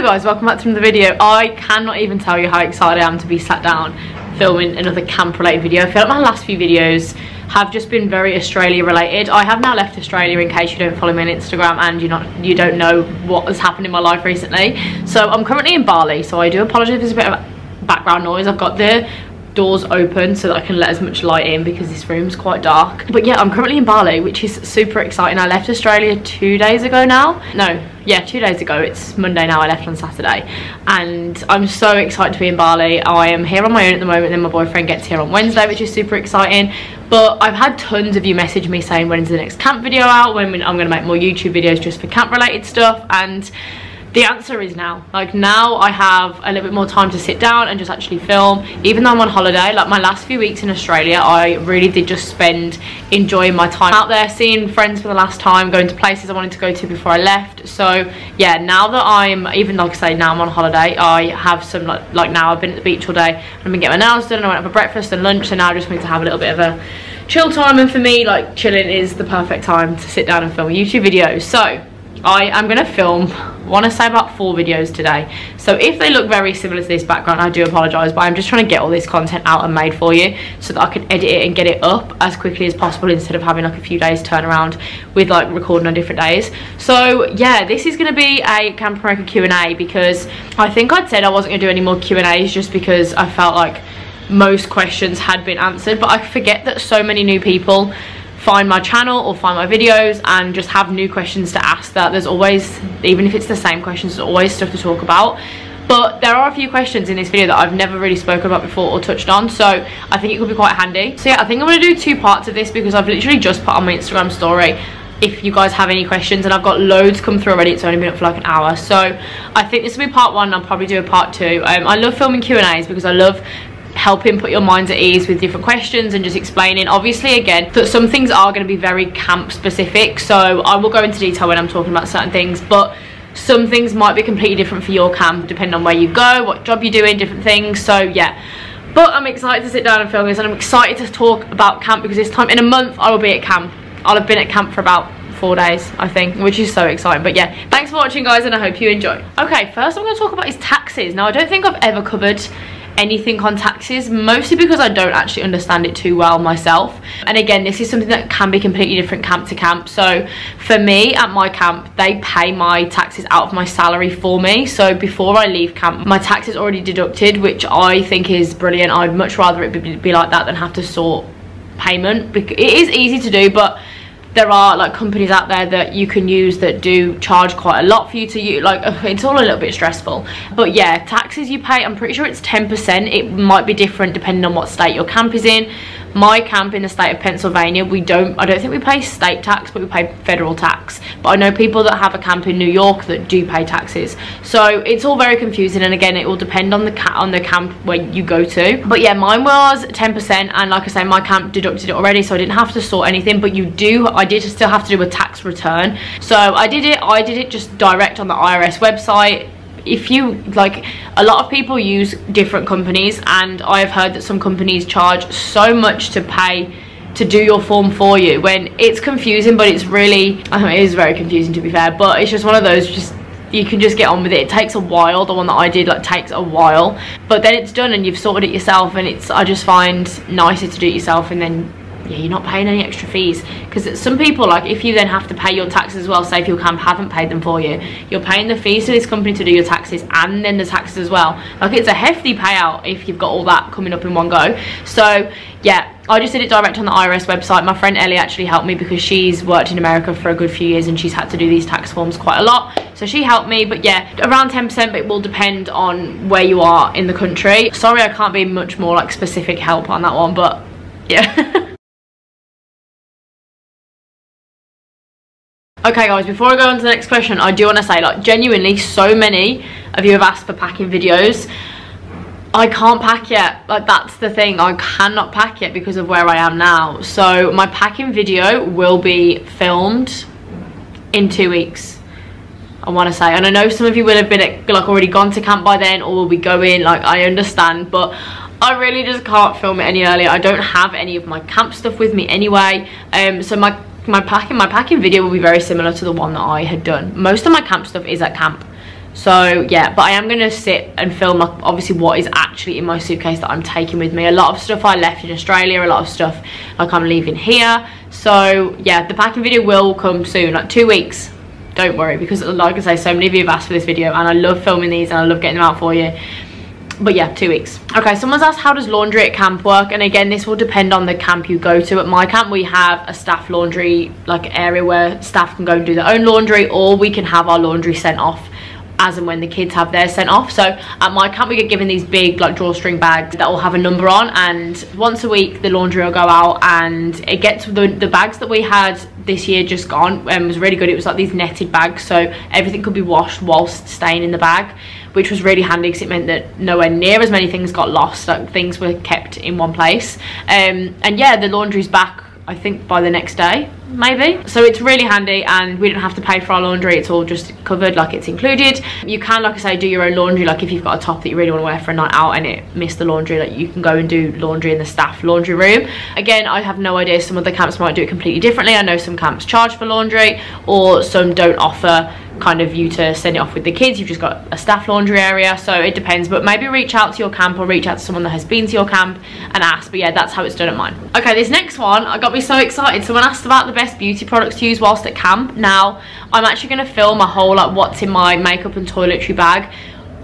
Hello guys, welcome back to another video. I cannot even tell you how excited I am to be sat down filming another camp related video. I feel like my last few videos have just been very Australia related. I have now left Australia, in case you don't follow me on Instagram and you don't know what has happened in my life recently. So I'm currently in Bali, so I do apologise if there's a bit of background noise. I've got the doors open so that I can let as much light in because this room's quite dark. But yeah, I'm currently in Bali, which is super exciting. I left Australia 2 days ago now. No, yeah, 2 days ago. It's Monday now. I left on Saturday and I'm so excited to be in Bali. I am here on my own at the moment, then my boyfriend gets here on Wednesday, which is super exciting. But I've had tons of you message me saying when's the next camp video out, when I'm going to make more YouTube videos just for camp related stuff, and the answer is now. Like, now I have a little bit more time to sit down and just actually film. Even though I'm on holiday, like my last few weeks in Australia, I really did just spend enjoying my time out there, seeing friends for the last time, going to places I wanted to go to before I left. So yeah, now that I'm, even like I say, now I'm on holiday, I have some like now I've been at the beach all day, I've been getting my nails done, and I went for breakfast and lunch, and now I just need to have a little bit of a chill time. And for me, like, chilling is the perfect time to sit down and film a YouTube video. So I am going to film, I want to say, about 4 videos today. So if they look very similar to this background, I do apologise, but I'm just trying to get all this content out and made for you so that I can edit it and get it up as quickly as possible, instead of having like a few days turnaround with like recording on different days. So yeah, this is going to be a Camp America Q&A, because I think I'd said I wasn't going to do any more Q&As just because I felt like most questions had been answered. But I forget that so many new people find my channel or find my videos and just have new questions to ask, that there's always, even if it's the same questions, there's always stuff to talk about. But there are a few questions in this video that I've never really spoken about before or touched on, so I think it could be quite handy. So yeah, I think I'm going to do 2 parts of this, because I've literally just put on my Instagram story if you guys have any questions, and I've got loads come through already. It's only been up for like an hour, so I think this will be part 1, and I'll probably do a part 2. I love filming Q&As because I love helping put your minds at ease with different questions and just explaining. Obviously, again, that some things are going to be very camp specific, so I will go into detail when I'm talking about certain things, but some things might be completely different for your camp depending on where you go, what job you're doing, different things. So yeah, but I'm excited to sit down and film this, and I'm excited to talk about camp because this time in a month I will be at camp. I'll have been at camp for about 4 days, I think, which is so exciting. But yeah, thanks for watching guys, and I hope you enjoy. Okay, first I'm going to talk about is taxes. Now, I don't think I've ever covered anything on taxes, mostly because I don't actually understand it too well myself. And again, this is something that can be completely different camp to camp. So for me, at my camp, they pay my taxes out of my salary for me. So before I leave camp, my tax is already deducted, which I think is brilliant. I'd much rather it be like that than have to sort payment. It is easy to do, but there are like companies out there that you can use that do charge quite a lot for you to use. Like, it's all a little bit stressful. But yeah, taxes you pay, I'm pretty sure it's 10%. It might be different depending on what state your camp is in. My camp in the state of Pennsylvania, I don't think we pay state tax, but we pay federal tax. But I know people that have a camp in New York that do pay taxes. So it's all very confusing, and again, it will depend on the camp where you go to. But yeah, mine was 10%, and like I say, my camp deducted it already, so I didn't have to sort anything. But I did still have to do a tax return. So I did it just direct on the IRS website. If you like, a lot of people use different companies, and I've heard that some companies charge so much to pay to do your form for you, when it's confusing. But it's really, it is very confusing, to be fair, but it's just one of those, just you can just get on with it. It takes a while. The one that I did takes a while, but then it's done and you've sorted it yourself, and I just find nicer to do it yourself, and then yeah, you're not paying any extra fees. Because some people, like, if you then have to pay your taxes as well, say if your camp haven't paid them for you, you're paying the fees to this company to do your taxes and then the taxes as well. Like, it's a hefty payout if you've got all that coming up in one go. So yeah, I just did it direct on the IRS website. My friend Ellie actually helped me because she's worked in America for a good few years and she's had to do these tax forms quite a lot, so she helped me. But yeah, around 10%, but it will depend on where you are in the country. Sorry, I can't be much more like specific help on that one, but yeah. Okay guys, before I go on to the next question, I do want to say, like, genuinely, so many of you have asked for packing videos. I can't pack yet. Like, that's the thing, I cannot pack yet because of where I am now. So my packing video will be filmed in 2 weeks, I want to say. And I know some of you will have been already gone to camp by then, or will be going, like, I understand, but I really just can't film it any earlier. I don't have any of my camp stuff with me anyway, so my packing video will be very similar to the one that I had done. Most of my camp stuff is at camp, So yeah, but I am going to sit and film like obviously what is actually in my suitcase that I'm taking with me. A lot of stuff I left in Australia, a lot of stuff like I'm leaving here. So yeah, the packing video will come soon, like 2 weeks. Don't worry, because like I say, so many of you have asked for this video and I love filming these and I love getting them out for you. But yeah, 2 weeks. Okay, someone's asked, how does laundry at camp work? And again, this will depend on the camp you go to. At my camp, we have a staff laundry like area where staff can go and do their own laundry, or we can have our laundry sent off as and when the kids have theirs sent off. So at my camp, we get given these big like drawstring bags that will have a number on, and once a week the laundry will go out, and it gets the bags that we had this year just gone, and was really good. It was like these netted bags, so everything could be washed whilst staying in the bag, which was really handy because it meant that nowhere near as many things got lost, like things were kept in one place. And yeah, the laundry's back I think by the next day maybe, so it's really handy, and we don't have to pay for our laundry. It's all just covered, like it's included. You can, like I say, do your own laundry, like if you've got a top that you really want to wear for a night out and it missed the laundry, like you can go and do laundry in the staff laundry room. Again, I have no idea, some of the camps might do it completely differently. I know some camps charge for laundry, or some don't offer kind of you to send it off with the kids. You've just got a staff laundry area, so it depends. But maybe reach out to your camp or reach out to someone that has been to your camp and ask. But yeah, that's how it's done at mine. Okay, this next one got me so excited. Someone asked about the best beauty products to use whilst at camp. Now I'm actually going to film a whole like what's in my makeup and toiletry bag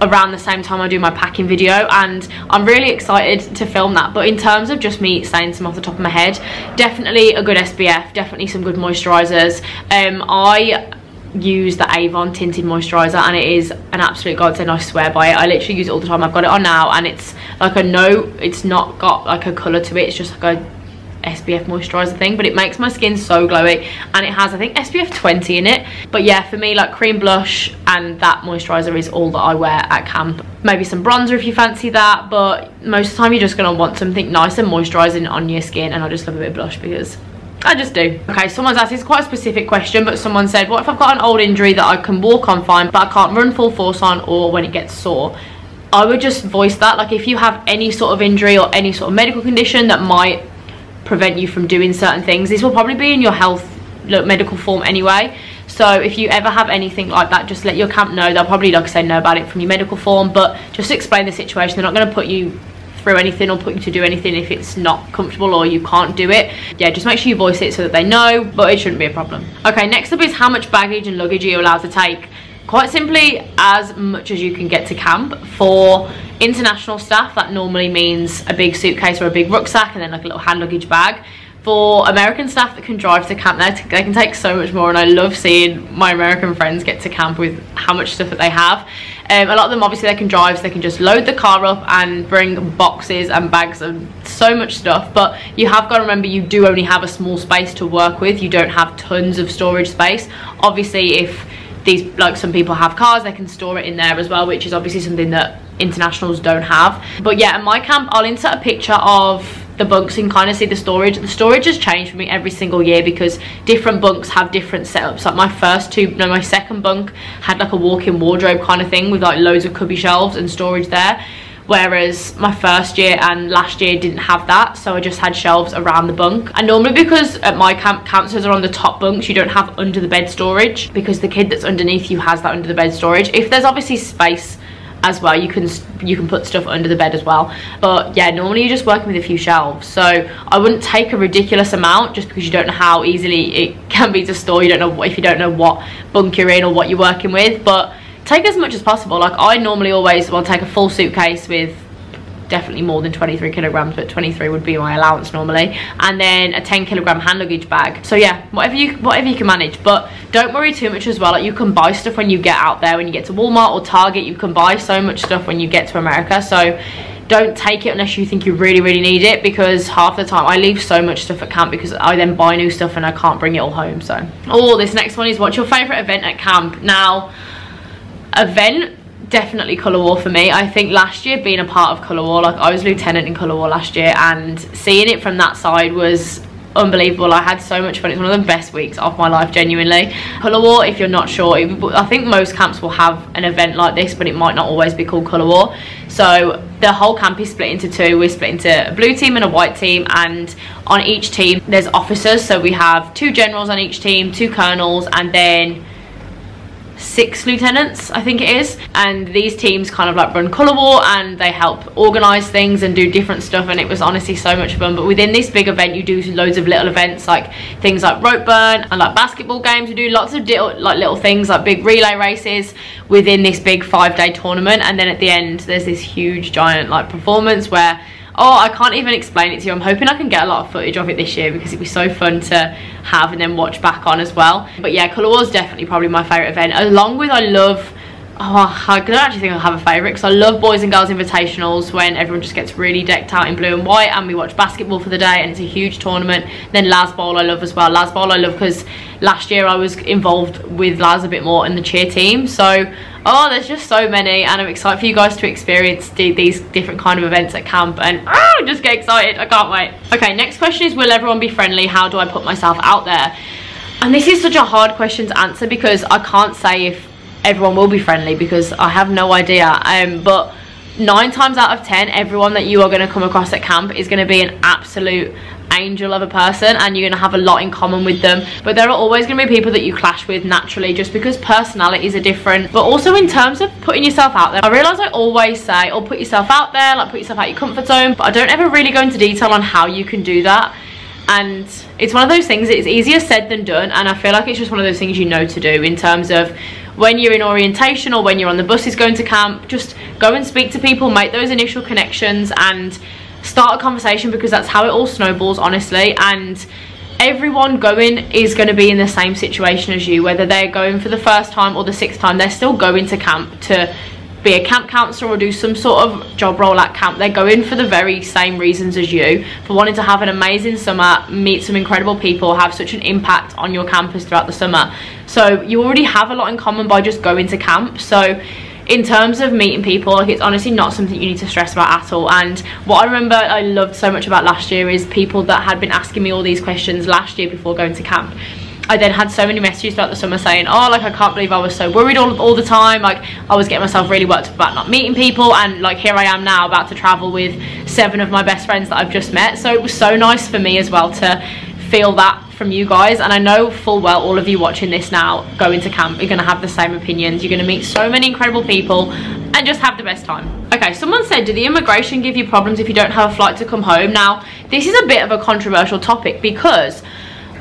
around the same time I do my packing video, and I'm really excited to film that. But in terms of just me saying some off the top of my head, definitely a good SPF, definitely some good moisturizers. I use the Avon tinted moisturizer and it is an absolute godsend. I swear by it. I literally use it all the time. I've got it on now and it's like it's not got like a color to it, it's just like a SPF moisturizer thing, but it makes my skin so glowy, and it has I think SPF 20 in it. But yeah, for me, like cream blush and that moisturizer is all that I wear at camp. Maybe some bronzer if you fancy that, but most of the time you're just gonna want something nice and moisturizing on your skin, and I just love a bit of blush because I just do. Okay, someone's asked, it's quite a specific question, but someone said, what if I've got an old injury that I can walk on fine but I can't run full force on, or when it gets sore? I would just voice that. Like if you have any sort of injury or any sort of medical condition that might prevent you from doing certain things, this will probably be in your health medical form anyway. So if you ever have anything like that, just let your camp know. They'll probably, like I say, know about it from your medical form, but just explain the situation. They're not going to put you through anything or put you to do anything if it's not comfortable or you can't do it. Yeah, just make sure you voice it so that they know, but it shouldn't be a problem. Okay, next up is how much baggage and luggage are you allowed to take? Quite simply, as much as you can get to camp. For international staff, that normally means a big suitcase or a big rucksack and then like a little hand luggage bag. For American staff that can drive to camp, they can take so much more, and I love seeing my American friends get to camp with how much stuff that they have. A lot of them, obviously, they can drive, so they can just load the car up and bring boxes and bags and so much stuff. But you have got to remember, you do only have a small space to work with. You don't have tons of storage space. Obviously, if these, like some people have cars, they can store it in there as well, which is obviously something that internationals don't have. But yeah, at my camp, I'll insert a picture of the bunks and kind of see the storage. The storage has changed for me every single year because different bunks have different setups. Like my second bunk had like a walk-in wardrobe kind of thing with like loads of cubby shelves and storage there, whereas my first year and last year didn't have that, so I just had shelves around the bunk. And normally, because at my camp, campsters are on the top bunks, you don't have under the bed storage because the kid that's underneath you has that under the bed storage. If there's obviously space as well, you can put stuff under the bed as well, but yeah, normally you're just working with a few shelves. So I wouldn't take a ridiculous amount just because you don't know how easily it can be to store. You don't know if you don't know what bunk you're in or what you're working with, but take as much as possible. Like I normally always will take a full suitcase with definitely more than 23 kilograms, but 23 would be my allowance normally, and then a 10 kilogram hand luggage bag. So yeah, whatever you can manage, but don't worry too much as well. Like you can buy stuff when you get out there. When you get to Walmart or Target, you can buy so much stuff when you get to America, so don't take it unless you think you really need it, because half the time I leave so much stuff at camp because I then buy new stuff and I can't bring it all home. So this next one is, what's your favorite event at camp? Now, event, definitely colour war for me. I think last year, being a part of colour war, like I was lieutenant in colour war last year, and seeing it from that side was unbelievable. I had so much fun. It's one of the best weeks of my life, genuinely. Colour war, if you're not sure, I think most camps will have an event like this, but it might not always be called colour war. So the whole camp is split into two. We're split into a blue team and a white team, and on each team there's officers. So we have 2 generals on each team, 2 colonels, and then 6 lieutenants, I think it is, and these teams kind of like run colour war and they help organise things and do different stuff, and it was honestly so much fun. But within this big event you do loads of little events, like things like rope burn and like basketball games. We do lots of little things like big relay races within this big 5-day tournament, and then at the end there's this huge giant like performance where, oh, I can't even explain it to you. I'm hoping I can get a lot of footage of it this year because it'd be so fun to have and then watch back on as well. But yeah, colour war is definitely probably my favourite event, along with I love, oh, I don't actually think I have a favourite because I love boys and girls invitationals when everyone just gets really decked out in blue and white and we watch basketball for the day and it's a huge tournament. Then Laz Bowl I love as well. Laz Bowl I love because last year I was involved with Laz a bit more in the cheer team. So, oh, there's just so many, and I'm excited for you guys to experience these different kind of events at camp, and just get excited. I can't wait. Okay, next question is, will everyone be friendly? How do I put myself out there? And this is such a hard question to answer because I can't say if everyone will be friendly because I have no idea. But 9 times out of 10, everyone that you are going to come across at camp is going to be an absolute angel of a person, and you're going to have a lot in common with them. But there are always going to be people that you clash with naturally just because personalities are different. But also in terms of putting yourself out there, I realise I always say, oh, put yourself out there, like put yourself out your comfort zone, but I don't ever really go into detail on how you can do that. And it's one of those things, it's easier said than done, and I feel like it's just one of those things you know to do in terms of when you're in orientation or when you're on the buses going to camp. Just go and speak to people, make those initial connections and start a conversation, because that's how it all snowballs, honestly. And everyone going is going to be in the same situation as you, whether they're going for the first time or the 6th time. They're still going to camp to be a camp counselor or do some sort of job role at camp. They're going for the very same reasons as you, for wanting to have an amazing summer, meet some incredible people, have such an impact on your campus throughout the summer. So you already have a lot in common by just going to camp. So in terms of meeting people, like, it's honestly not something you need to stress about at all. And what I remember I loved so much about last year is people that had been asking me all these questions last year before going to camp. I then had so many messages throughout the summer saying, oh, like, I can't believe I was so worried all the time, like I was getting myself really worked up about not meeting people, and like here I am now about to travel with 7 of my best friends that I've just met. So it was so nice for me as well to feel that from you guys, and I know full well all of you watching this now going to camp are going to have the same opinions. You're going to meet so many incredible people and just have the best time. Okay, someone said, do the immigration give you problems if you don't have a flight to come home? Now, this is a bit of a controversial topic because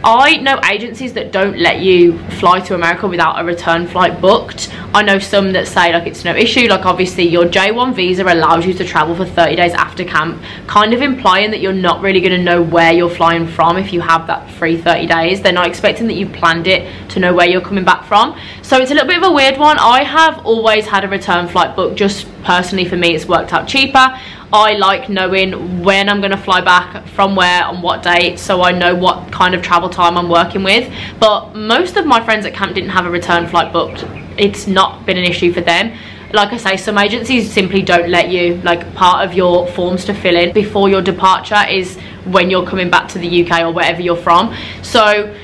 I know agencies that don't let you fly to America without a return flight booked. I know some that say like it's no issue, like obviously your J1 visa allows you to travel for 30 days after camp, kind of implying that you're not really going to know where you're flying from if you have that free 30 days. They're not expecting that you've planned it to know where you're coming back from. So it's a little bit of a weird one. I have always had a return flight booked, just personally for me it's worked out cheaper. I like knowing when I'm going to fly back, from where, on what date, so I know what kind of travel time I'm working with. But most of my friends at camp didn't have a return flight booked. It's not been an issue for them. Like I say, some agencies simply don't let you, like part of your forms to fill in before your departure is when you're coming back to the UK or wherever you're from. So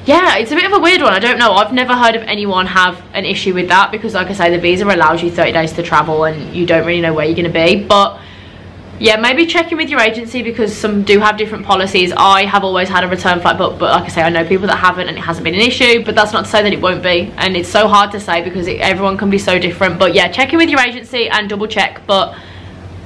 yeah, it's a bit of a weird one. I don't know. I've never heard of anyone have an issue with that because, like I say, the visa allows you 30 days to travel and you don't really know where you're going to be. But yeah, maybe check in with your agency because some do have different policies. I have always had a return flight booked, but like I say, I know people that haven't and it hasn't been an issue, but that's not to say that it won't be. And it's so hard to say because everyone can be so different. But yeah, check in with your agency and double check, but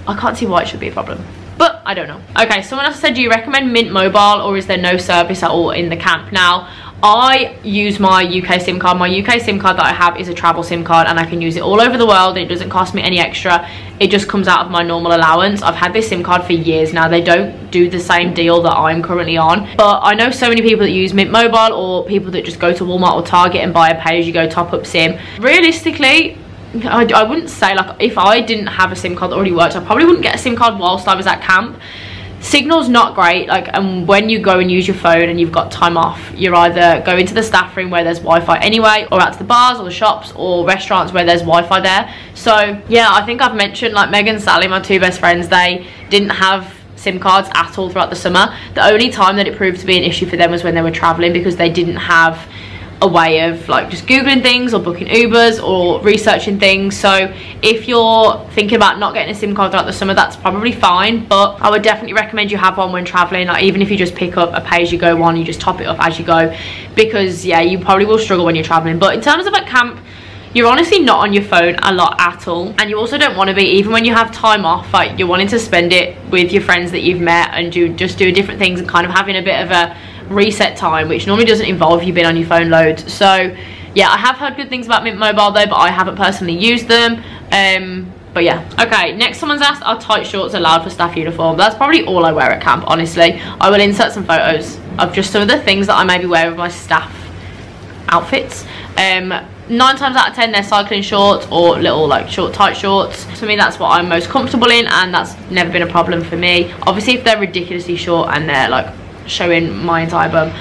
I can't see why it should be a problem. But I don't know. Okay, someone else said, do you recommend Mint Mobile or is there no service at all in the camp? Now, I use my UK SIM card. My UK SIM card that I have is a travel SIM card and I can use it all over the world. It doesn't cost me any extra. It just comes out of my normal allowance. I've had this SIM card for years now. They don't do the same deal that I'm currently on. But I know so many people that use Mint Mobile or people that just go to Walmart or Target and buy a pay-as-you-go top-up SIM. Realistically, I wouldn't say, like, if I didn't have a SIM card that already worked, I probably wouldn't get a SIM card whilst I was at camp. Signal's not great, like, and when you go and use your phone and you've got time off, you're either go into the staff room where there's Wi-Fi anyway, or out to the bars or the shops or restaurants where there's Wi-Fi there. So yeah, I think I've mentioned, like, Meg and Sally, my 2 best friends, they didn't have SIM cards at all throughout the summer. The only time that it proved to be an issue for them was when they were traveling because they didn't have a way of, like, just googling things or booking Ubers or researching things. So if you're thinking about not getting a SIM card throughout the summer, that's probably fine, but I would definitely recommend you have one when traveling. Like, even if you just pick up a pay-as-you-go one, you just top it up as you go, because yeah, you probably will struggle when you're traveling. But in terms of at camp, you're honestly not on your phone a lot at all, and you also don't want to be, even when you have time off. Like, you're wanting to spend it with your friends that you've met and just doing different things and kind of having a bit of a reset time, which normally doesn't involve you being on your phone loads. So yeah, I have heard good things about Mint Mobile though, but I haven't personally used them. But yeah. Okay, next someone's asked, are tight shorts allowed for staff uniform? That's probably all I wear at camp, honestly. I will insert some photos of just some of the things that I maybe wear with my staff outfits. 9 times out of 10 they're cycling shorts or little like short tight shorts. For me, that's what I'm most comfortable in, and that's never been a problem for me. Obviously, if they're ridiculously short and they're like showing my entire bum,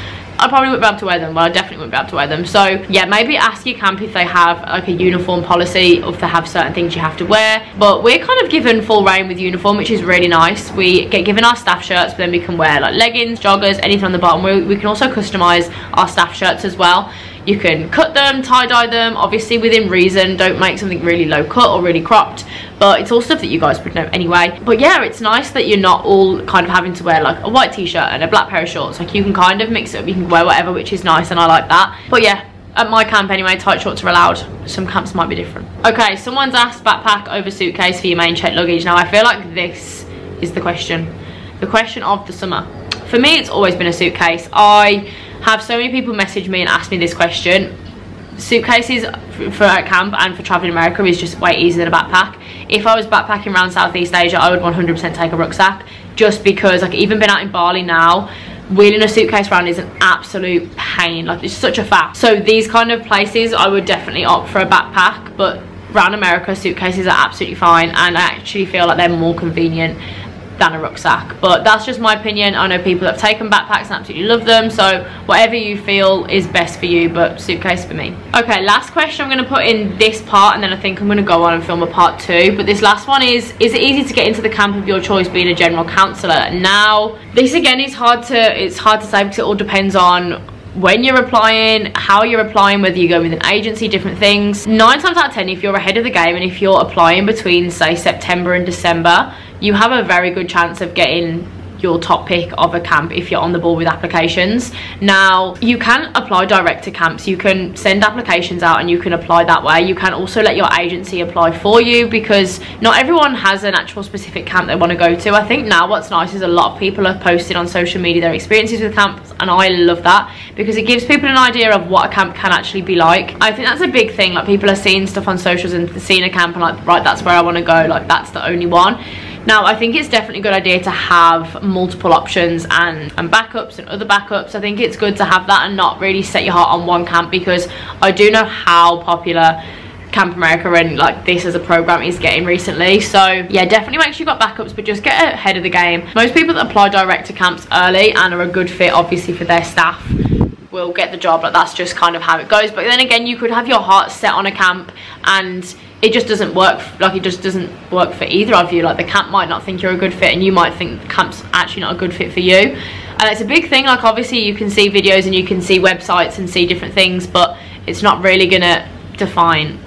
I probably wouldn't be able to wear them. Well, I definitely wouldn't be able to wear them. So yeah, maybe ask your camp if they have like a uniform policy, or if they have certain things you have to wear. But we're kind of given full reign with uniform, which is really nice. We get given our staff shirts, but then we can wear like leggings, joggers, anything on the bottom. We can also customize our staff shirts as well. You can cut them, tie-dye them, obviously within reason. Don't make something really low cut or really cropped, but it's all stuff that you guys would know anyway. But yeah, it's nice that you're not all kind of having to wear like a white t-shirt and a black pair of shorts. Like, you can kind of mix it up, you can wear whatever, which is nice, and I like that. But yeah, at my camp anyway, tight shorts are allowed. Some camps might be different. Okay, someone's asked backpack over suitcase for your main checked luggage. Now, I feel like this is the question of the summer. For me, it's always been a suitcase. I have so many people message me and ask me this question. Suitcases for at camp and for traveling America is just way easier than a backpack. If I was backpacking around Southeast Asia, I would 100% take a rucksack, just because, like, even been out in Bali now, wheeling a suitcase around is an absolute pain. Like, it's such a faff. So these kind of places, I would definitely opt for a backpack, but around America, suitcases are absolutely fine, and I actually feel like they're more convenient than a rucksack. But that's just my opinion. I know people that have taken backpacks and absolutely love them, so whatever you feel is best for you, but suitcase for me. Okay, last question I'm going to put in this part, and then I think I'm going to go on and film a part 2. But this last one is it easy to get into the camp of your choice being a general counsellor? Now, this again is hard to say, because it all depends on when you're applying, how you're applying, whether you go with an agency, different things. 9 times out of 10, if you're ahead of the game and if you're applying between, say, September and December, you have a very good chance of getting your top pick of a camp if you're on the ball with applications. Now, you can apply direct to camps. You can send applications out and you can apply that way. You can also let your agency apply for you, because not everyone has an actual specific camp they want to go to. I think now what's nice is a lot of people have posted on social media their experiences with camps, and I love that, because it gives people an idea of what a camp can actually be like. I think that's a big thing. Like, people are seeing stuff on socials and seeing a camp and like, right, that's where I want to go, like that's the only one. Now, I think it's definitely a good idea to have multiple options and backups and other backups. I think it's good to have that and not really set your heart on one camp, because I do know how popular Camp America and like this as a program is getting recently. So yeah, definitely make sure you've got backups, but just get ahead of the game. Most people that apply direct to camps early and are a good fit obviously for their staff will get the job. Like, that's just kind of how it goes. But then again, you could have your heart set on a camp and it just doesn't work. Like, it just doesn't work for either of you. Like, the camp might not think you're a good fit, and you might think the camp's actually not a good fit for you. And it's a big thing. Like, obviously you can see videos and you can see websites and see different things, but it's not really gonna define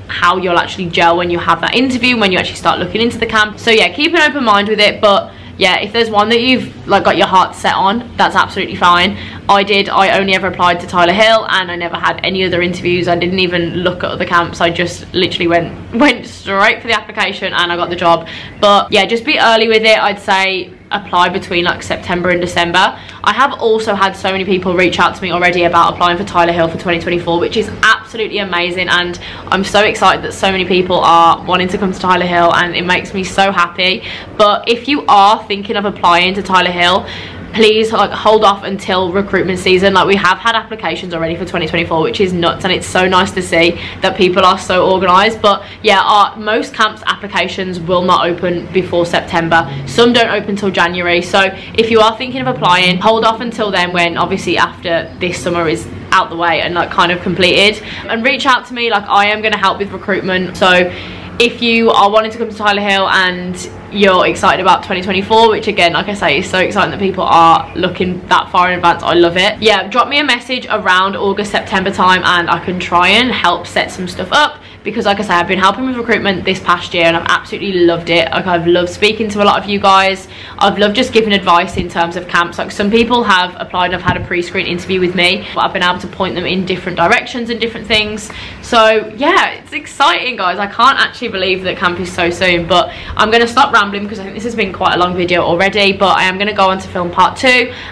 how you'll actually gel when you have that interview, when you actually start looking into the camp. So yeah, keep an open mind with it. But yeah, if there's one that you've like got your heart set on, that's absolutely fine. I only ever applied to Tyler Hill, and I never had any other interviews. I didn't even look at other camps. I just literally went straight for the application and I got the job. But yeah, just be early with it. I'd say apply between like September and December. I have also had so many people reach out to me already about applying for Tyler Hill for 2024, which is absolutely amazing, and I'm so excited that so many people are wanting to come to Tyler Hill, and it makes me so happy. But if you are thinking of applying to Tyler Hill, please like hold off until recruitment season. Like, we have had applications already for 2024, which is nuts, and it's so nice to see that people are so organized. But yeah, most camps applications will not open before September. Some don't open till January. So if you are thinking of applying, hold off until then, when obviously after this summer is out the way and like kind of completed, and reach out to me. Like, I am going to help with recruitment. So if you are wanting to come to Tyler Hill and you're excited about 2024, which again, like I say, is so exciting that people are looking that far in advance. I love it. Yeah, drop me a message around August, September time and I can try and help set some stuff up, because like I say, I've been helping with recruitment this past year and I've absolutely loved it. Like, I've loved speaking to a lot of you guys. I've loved just giving advice in terms of camps. Like, some people have applied and have had a pre-screen interview with me, but I've been able to point them in different directions and different things. So yeah, it's exciting, guys. I can't actually believe that camp is so soon, but I'm going to stop rambling because I think this has been quite a long video already. But I am going to go on to film part 2,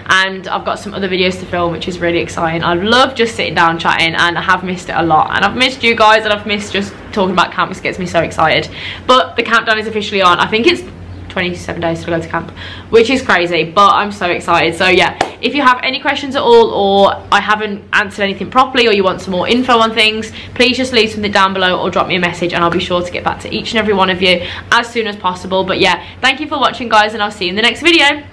and I've got some other videos to film, which is really exciting. I love just sitting down chatting, and I have missed it a lot, and I've missed you guys, and I've missed just talking about camp. This gets me so excited. But the countdown is officially on. I think it's 27 days to go to camp, which is crazy, but I'm so excited. So yeah, if you have any questions at all, or I haven't answered anything properly, or you want some more info on things, please just leave something down below or drop me a message, and I'll be sure to get back to each and every one of you as soon as possible. But yeah, thank you for watching, guys, and I'll see you in the next video.